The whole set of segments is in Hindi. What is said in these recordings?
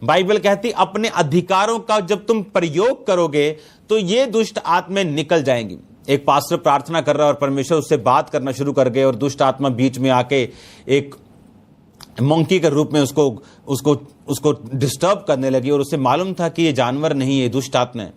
बाइबल कहती अपने अधिकारों का जब तुम प्रयोग करोगे तो ये दुष्ट आत्माएं निकल जाएंगी। एक पास्टर प्रार्थना कर रहा है और परमेश्वर उससे बात करना शुरू कर गए और दुष्ट आत्मा बीच में आके एक मंकी के रूप में उसको डिस्टर्ब करने लगी और उसे मालूम था कि ये जानवर नहीं है, दुष्ट आत्मा है।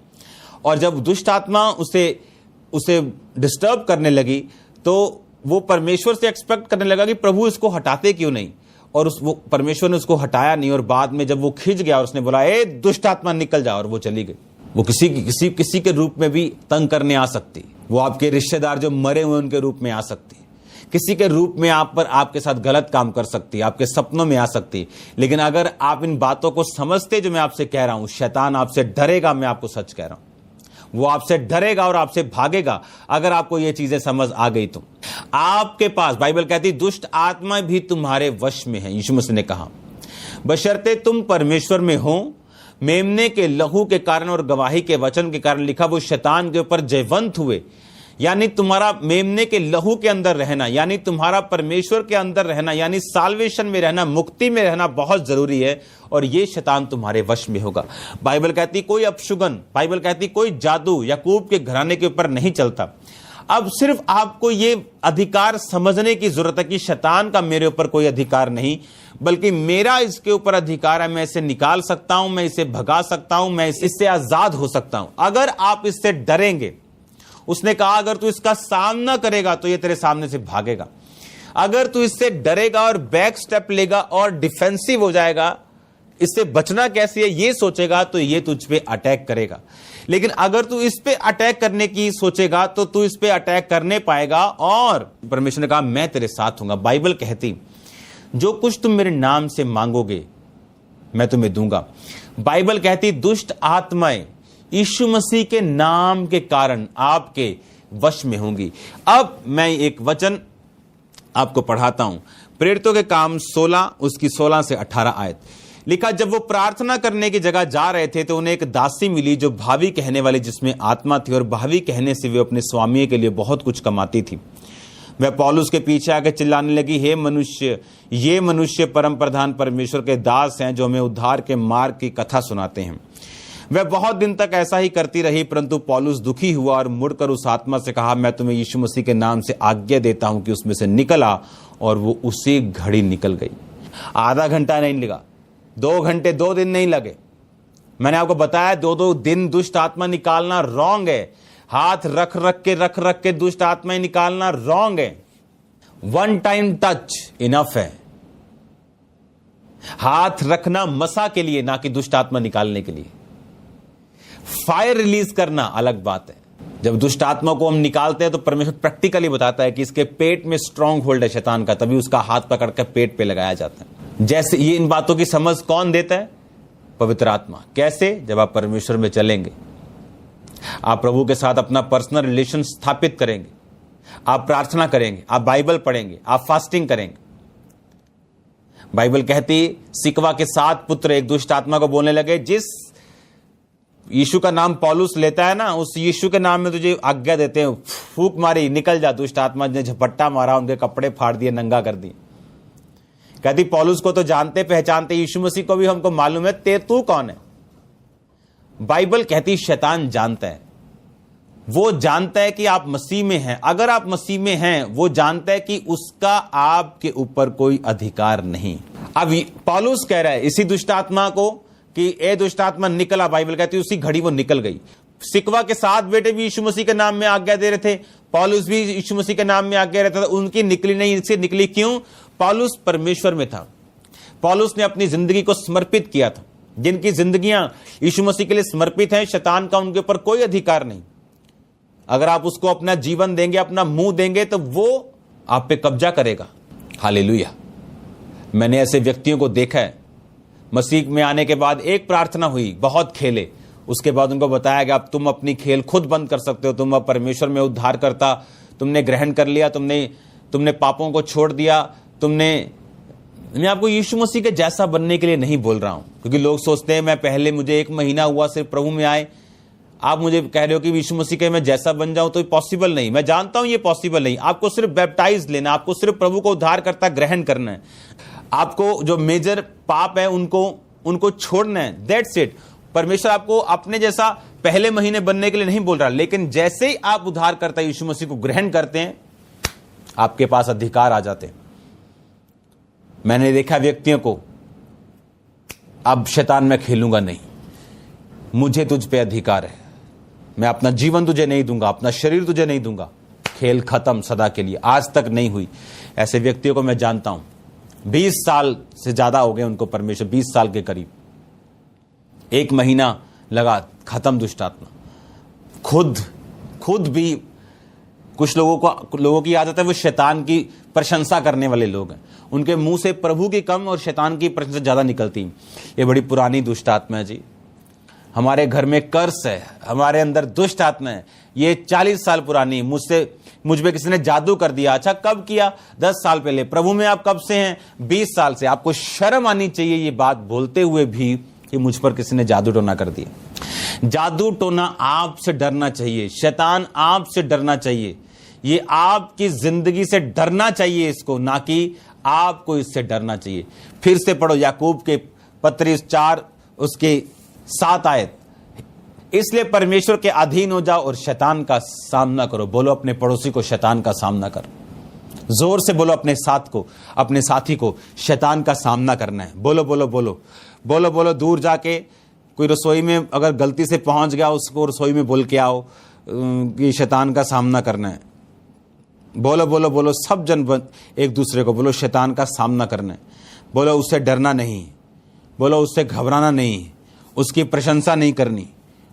और जब दुष्ट आत्मा उसे डिस्टर्ब करने लगी तो वो परमेश्वर से एक्सपेक्ट करने लगा कि प्रभु इसको हटाते क्यों नहीं, और वो परमेश्वर ने उसको हटाया नहीं। और बाद में जब वो खिंच गया और उसने बोला ए दुष्ट आत्मा निकल जा, और वो चली गई। वो किसी के रूप में भी तंग करने आ सकती, वो आपके रिश्तेदार जो मरे हुए उनके रूप में आ सकती, किसी के रूप में आपके साथ गलत काम कर सकती, आपके सपनों में आ सकती। लेकिन अगर आप इन बातों को समझते जो मैं आपसे कह रहा हूं, शैतान आपसे डरेगा, मैं आपको सच कह रहा हूं, वो आपसे डरेगा और आपसे भागेगा अगर आपको ये चीजें समझ आ गई तो। आपके पास बाइबल कहती दुष्ट आत्मा भी तुम्हारे वश में है, यीशु मसीह ने कहा, बशर्ते तुम परमेश्वर में हो। मेमने के लहू के कारण और गवाही के वचन के कारण लिखा वो शैतान के ऊपर जयवंत हुए। यानी तुम्हारा मेमने के लहू के अंदर रहना, यानी तुम्हारा परमेश्वर के अंदर रहना, यानी साल्वेशन में रहना, मुक्ति में रहना बहुत जरूरी है, और ये शैतान तुम्हारे वश में होगा। बाइबल कहती कोई अपशुगन, बाइबल कहती कोई जादू याकूब के घराने के ऊपर नहीं चलता। अब सिर्फ आपको ये अधिकार समझने की जरूरत है कि शैतान का मेरे ऊपर कोई अधिकार नहीं, बल्कि मेरा इसके ऊपर अधिकार है। मैं इसे निकाल सकता हूं, मैं इसे भगा सकता हूं, मैं इससे आजाद हो सकता हूं अगर आप इससे डरेंगे। उसने कहा अगर तू इसका सामना करेगा तो ये तेरे सामने से भागेगा। अगर तू इससे डरेगा और बैक स्टेप लेगा और डिफेंसिव हो जाएगा, इससे बचना कैसे है ये सोचेगा, तो ये तुझ पे अटैक करेगा। लेकिन अगर तू इस पे अटैक करने की सोचेगा तो तू इस पे अटैक करने पाएगा। और परमेश्वर ने कहा मैं तेरे साथ हूंगा। बाइबल कहती जो कुछ तुम मेरे नाम से मांगोगे मैं तुम्हें दूंगा। बाइबल कहती दुष्ट आत्माएं यीशु मसीह के नाम के कारण आपके वश में होंगी। अब मैं एक वचन आपको पढ़ाता हूं, प्रेरितों के काम 16 उसकी 16 से 18 आयत। लिखा जब वो प्रार्थना करने की जगह जा रहे थे तो उन्हें एक दासी मिली जो भावी कहने वाली, जिसमें आत्मा थी, और भावी कहने से वे अपने स्वामी के लिए बहुत कुछ कमाती थी। वह पौलुस के पीछे आकर चिल्लाने लगी, हे मनुष्य, ये मनुष्य परम प्रधान परमेश्वर के दास हैं जो हमें उद्धार के मार्ग की कथा सुनाते हैं। वह बहुत दिन तक ऐसा ही करती रही, परंतु पौलुस दुखी हुआ और मुड़कर उस आत्मा से कहा, मैं तुम्हें यीशु मसीह के नाम से आज्ञा देता हूं कि उसमें से निकल आ। और वो उसी घड़ी निकल गई। आधा घंटा नहीं लगा, 2 घंटे 2 दिन नहीं लगे। मैंने आपको बताया 2 दिन दुष्ट आत्मा निकालना रॉन्ग है। हाथ रख के दुष्ट आत्मा निकालना रॉन्ग है। 1 टाइम टच इनफ है। हाथ रखना मसा के लिए, ना कि दुष्ट आत्मा निकालने के लिए। फायर रिलीज करना अलग बात है। जब दुष्ट आत्मा को हम निकालते हैं तो परमेश्वर प्रैक्टिकली बताता है कि इसके पेट में स्ट्रांग होल्ड है शैतान का, तभी उसका हाथ पकड़कर पेट पे लगाया जाता है। जैसे ये इन बातों की समझ कौन देता है? पवित्र आत्मा। कैसे? जब आप परमेश्वर में चलेंगे, आप प्रभु के साथ अपना पर्सनल रिलेशन स्थापित करेंगे, आप प्रार्थना करेंगे, आप बाइबल पढ़ेंगे, आप फास्टिंग करेंगे। बाइबल कहती सिकवा के 7 पुत्र एक दुष्ट आत्मा को बोलने लगे, जिस यीशु का नाम पौलुस लेता है ना, उस यीशु के नाम में तुझे आज्ञा देते हैं, फूंक मारी, निकल जा। दुष्ट आत्मा ने झपट्टा मारा, उनके कपड़े फाड़ दिए, नंगा कर दिए। कहती पौलुस को तो जानते पहचानते, यीशु मसीह को भी हमको मालूम है, तू कौन है? बाइबल कहती शैतान जानता है, वो जानता है कि आप मसीह में हैं। अगर आप मसीह में हैं, वो जानता है कि उसका आपके ऊपर कोई अधिकार नहीं। अब पौलुस कह रहा है इसी दुष्ट आत्मा को कि ए दुष्ट आत्मा निकला। बाइबल कहती उसी घड़ी वो निकल गई। सिकवा के 7 बेटे भी यीशु मसीह के नाम में आज्ञा दे रहे थे, पौलुस भी यीशु मसीह के नाम में आज्ञा रहता था, उनकी निकली नहीं, इनसे निकली। क्यों? पौलुस परमेश्वर में था। पौलुस ने अपनी जिंदगी को समर्पित किया था। जिनकी जिंदगियां यीशु मसीह के लिए समर्पित हैं, शैतान का उनके ऊपर कोई अधिकार नहीं। अगर आप उसको अपना जीवन देंगे, अपना मुंह देंगे, तो वो आप पे कब्जा करेगा। हालेलुया। मैंने ऐसे व्यक्तियों को देखा है, मसीह में आने के बाद एक प्रार्थना हुई, बहुत खेले, उसके बाद उनको बताया गया अब तुम अपनी खेल खुद बंद कर सकते हो, तुम अब परमेश्वर में उद्धार करता, तुमने ग्रहण कर लिया, तुमने पापों को छोड़ दिया, मैं आपको यीशु मसीह के जैसा बनने के लिए नहीं बोल रहा हूं, क्योंकि लोग सोचते हैं मैं पहले मुझे 1 महीना हुआ सिर्फ प्रभु में आए, आप मुझे कह रहे हो कि यीशु मसीह के मैं जैसा बन जाऊं, तो पॉसिबल नहीं। मैं जानता हूं ये पॉसिबल नहीं। आपको सिर्फ बैप्टाइज लेना, आपको सिर्फ प्रभु को उद्धार करता ग्रहण करना है। आपको जो मेजर पाप है उनको छोड़ना है, दैट्स इट। परमेश्वर आपको अपने जैसा पहले महीने बनने के लिए नहीं बोल रहा, लेकिन जैसे ही आप उद्धारकर्ता यीशु मसीह को ग्रहण करते हैं, आपके पास अधिकार आ जाते हैं। मैंने देखा व्यक्तियों को, अब शैतान मैं खेलूंगा नहीं, मुझे तुझ पे अधिकार है, मैं अपना जीवन तुझे नहीं दूंगा, अपना शरीर तुझे नहीं दूंगा, खेल खत्म सदा के लिए। आज तक नहीं हुई। ऐसे व्यक्तियों को मैं जानता हूं, 20 साल से ज्यादा हो गए उनको परमेश्वर, 20 साल के करीब, 1 महीना लगा, खत्म दुष्ट आत्मा। खुद भी कुछ लोगों की आदत है, वो शैतान की प्रशंसा करने वाले लोग हैं। उनके मुंह से प्रभु की कम और शैतान की प्रशंसा ज्यादा निकलती। ये बड़ी पुरानी दुष्ट आत्मा है जी। हमारे घर में कर्स है, हमारे अंदर दुष्ट आत्मा है, ये 40 साल पुरानी। मुझ पे किसी ने जादू कर दिया। अच्छा, कब किया? 10 साल पहले। प्रभु में आप कब से हैं? 20 साल से। आपको शर्म आनी चाहिए ये बात बोलते हुए भी कि मुझ पर किसी ने जादू टोना कर दिया। जादू टोना आपसे डरना चाहिए, शैतान आपसे डरना चाहिए, ये आपकी जिंदगी से डरना चाहिए इसको, ना कि आपको इससे डरना चाहिए। फिर से पढ़ो याकूब के पत्री 4 उसके 7 आयत। इसलिए परमेश्वर के अधीन हो जाओ और शैतान का सामना करो। बोलो अपने पड़ोसी को, शैतान का सामना कर। जोर से बोलो अपने साथी को, शैतान का सामना करना है। बोलो बोलो बोलो बोलो बोलो। दूर जाके कोई रसोई में अगर गलती से पहुंच गया, उसको रसोई में बोल के आओ कि शैतान का सामना करना है। बोलो बोलो बोलो, सब जन एक दूसरे को बोलो, शैतान का सामना करना है। बोलो उससे डरना नहीं, बोलो उससे घबराना नहीं, उसकी प्रशंसा नहीं करनी,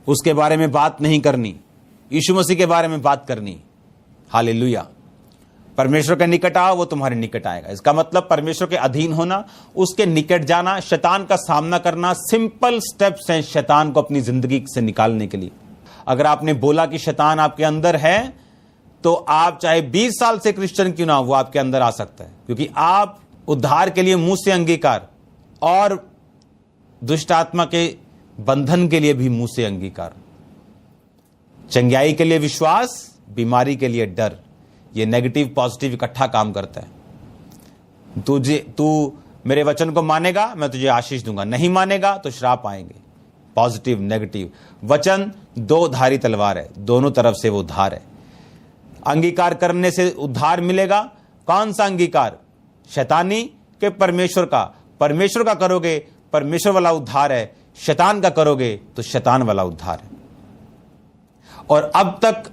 उसके बारे में बात नहीं करनी, यीशु मसीह के बारे में बात करनी। हालेलुया। परमेश्वर के निकट आओ, वो तुम्हारे निकट आएगा। इसका मतलब परमेश्वर के अधीन होना, उसके निकट जाना, शैतान का सामना करना, सिंपल स्टेप्स हैं शैतान को अपनी जिंदगी से निकालने के लिए। अगर आपने बोला कि शैतान आपके अंदर है, तो आप चाहे 20 साल से क्रिश्चियन क्यों ना हो, वो आपके अंदर आ सकता है, क्योंकि आप उद्धार के लिए मुंह से अंगीकार और दुष्ट आत्मा के बंधन के लिए भी मुंह से अंगीकार, चंगाई के लिए विश्वास, बीमारी के लिए डर। ये नेगेटिव पॉजिटिव इकट्ठा काम करता है। तू मेरे वचन को मानेगा, मैं तुझे आशीष दूंगा, नहीं मानेगा तो श्राप आएंगे। Positive negative. वचन 2 धारी तलवार है, दोनों तरफ से वो धार है। अंगीकार करने से उद्धार मिलेगा। कौन सा अंगीकार? शैतानी के परमेश्वर का? परमेश्वर का करोगे, परमेश्वर वाला उद्धार है। शैतान का करोगे तो शैतान वाला उद्धार है। और अब तक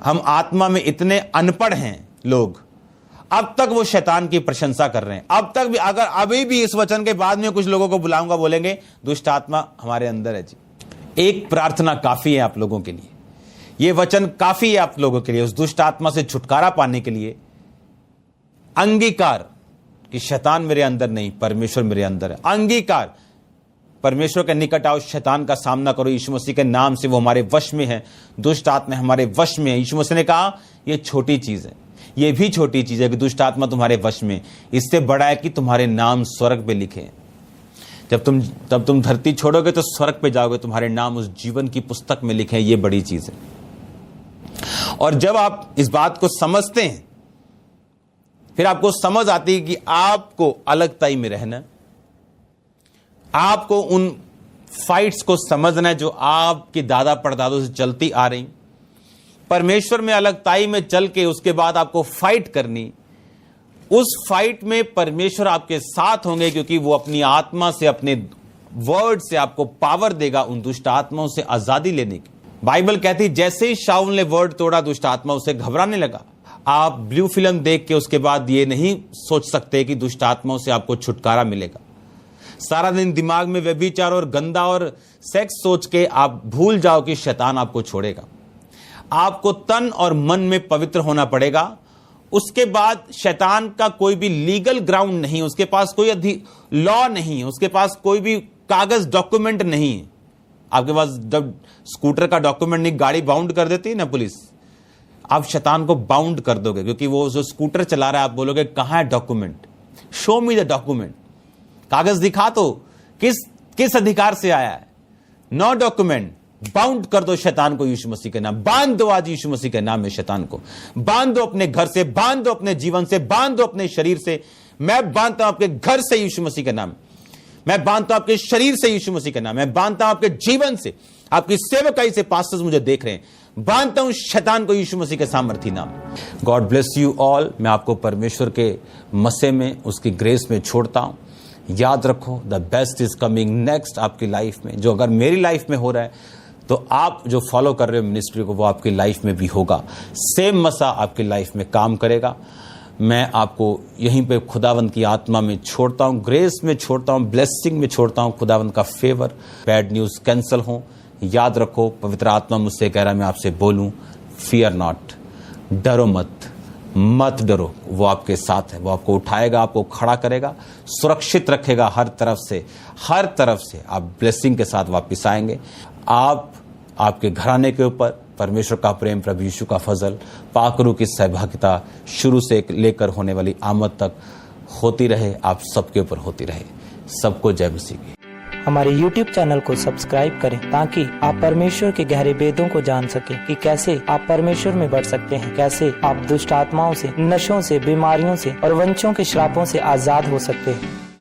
हम आत्मा में इतने अनपढ़ हैं लोग, अब तक वो शैतान की प्रशंसा कर रहे हैं। अब तक भी, अगर अभी भी इस वचन के बाद में कुछ लोगों को बुलाऊंगा, बोलेंगे दुष्ट आत्मा हमारे अंदर है जी। एक प्रार्थना काफी है आप लोगों के लिए, ये वचन काफी है आप लोगों के लिए, उस दुष्ट आत्मा से छुटकारा पाने के लिए। अंगीकार कि शैतान मेरे अंदर नहीं, परमेश्वर मेरे अंदर है। अंगीकार, परमेश्वर के निकट आओ, शैतान का सामना करो यीशु मसीह के नाम से। वो हमारे वश में है, दुष्ट आत्मा हमारे वश में है। यीशु मसीह ने कहा ये छोटी चीज है, ये भी छोटी चीज है कि दुष्ट आत्मा तुम्हारे वश में। इससे बड़ा है कि तुम्हारे नाम स्वर्ग पे लिखे। जब तुम धरती छोड़ोगे तो स्वर्ग पे जाओगे, तुम्हारे नाम उस जीवन की पुस्तक में लिखे। ये बड़ी चीज है। और जब आप इस बात को समझते हैं, फिर आपको समझ आती है कि आपको अलगताई में रहना, आपको उन फाइट्स को समझना है जो आपके दादा परदादों से चलती आ रही। परमेश्वर में अलगताई में चल के उसके बाद आपको फाइट करनी। उस फाइट में परमेश्वर आपके साथ होंगे, क्योंकि वो अपनी आत्मा से, अपने वर्ड से आपको पावर देगा उन दुष्ट आत्माओं से आजादी लेने की। बाइबल कहती जैसे ही शाऊल ने वर्ड तोड़ा, दुष्ट आत्मा उसे घबराने लगा। आप ब्लू फिल्म देख के उसके बाद ये नहीं सोच सकते कि दुष्ट आत्माओं से आपको छुटकारा मिलेगा। सारा दिन दिमाग में व्यभिचार और गंदा और सेक्स सोच के आप भूल जाओ कि शैतान आपको छोड़ेगा। आपको तन और मन में पवित्र होना पड़ेगा। उसके बाद शैतान का कोई भी लीगल ग्राउंड नहीं, उसके पास कोई लॉ नहीं है, उसके पास कोई भी कागज डॉक्यूमेंट नहीं है। आपके पास जब स्कूटर का डॉक्यूमेंट नहीं, गाड़ी बाउंड कर देती है ना पुलिस, आप शैतान को बाउंड कर दोगे, क्योंकि वो जो स्कूटर चला रहा है, आप बोलोगे कहां है document, show me the document, कागज दिखा तो, किस अधिकार से आया है, नो डॉक्यूमेंट। बाउंड कर दो शैतान को यीशु मसीह के नाम, बांध दो आज यीशु मसीह के नाम में शैतान को। बांध दो अपने घर से, बांध दो अपने जीवन से, बांध दो अपने शरीर से। मैं बांधता हूं आपके घर से यीशु मसीह के नाम। मैं बांधता हूं आपके शरीर से यीशु मसीह का नाम, मैं बांधता हूं आपके जीवन से, आपकी सेवकाई से। पास्टर्स मुझे देख रहे हैं, बांधता हूं शैतान को यीशु मसीह के सामर्थी नाम। God bless you all. मैं आपको परमेश्वर के मसे में, उसकी ग्रेस में छोड़ता हूं। याद रखो, the best is coming next आपकी लाइफ में। जो अगर मेरी लाइफ में हो रहा है तो आप जो फॉलो कर रहे हो मिनिस्ट्री को, वो आपकी लाइफ में भी होगा। सेम मसा आपकी लाइफ में काम करेगा। मैं आपको यहीं पे खुदावंद की आत्मा में छोड़ता हूं, ग्रेस में छोड़ता हूं, ब्लेसिंग में छोड़ता हूं। खुदावंद का फेवर, बैड न्यूज कैंसिल हो। याद रखो, पवित्र आत्मा मुझसे कह रहा है मैं आपसे बोलूं, फियर नॉट, डरो मत डरो। वो आपके साथ है, वो आपको उठाएगा, आपको खड़ा करेगा, सुरक्षित रखेगा हर तरफ से। आप ब्लेसिंग के साथ वापस आएंगे। आप, आपके घराने के ऊपर परमेश्वर का प्रेम, प्रभु यीशु का फजल, पाक रूह की सहभागिता शुरू से लेकर होने वाली आमद तक होती रहे, आप सबके ऊपर होती रहे। सबको जय मसीह की। हमारे YouTube चैनल को सब्सक्राइब करें ताकि आप परमेश्वर के गहरे भेदों को जान सकें कि कैसे आप परमेश्वर में बढ़ सकते हैं, कैसे आप दुष्ट आत्माओं से, नशों से, बीमारियों से और वंशों के श्रापों से आजाद हो सकते हैं।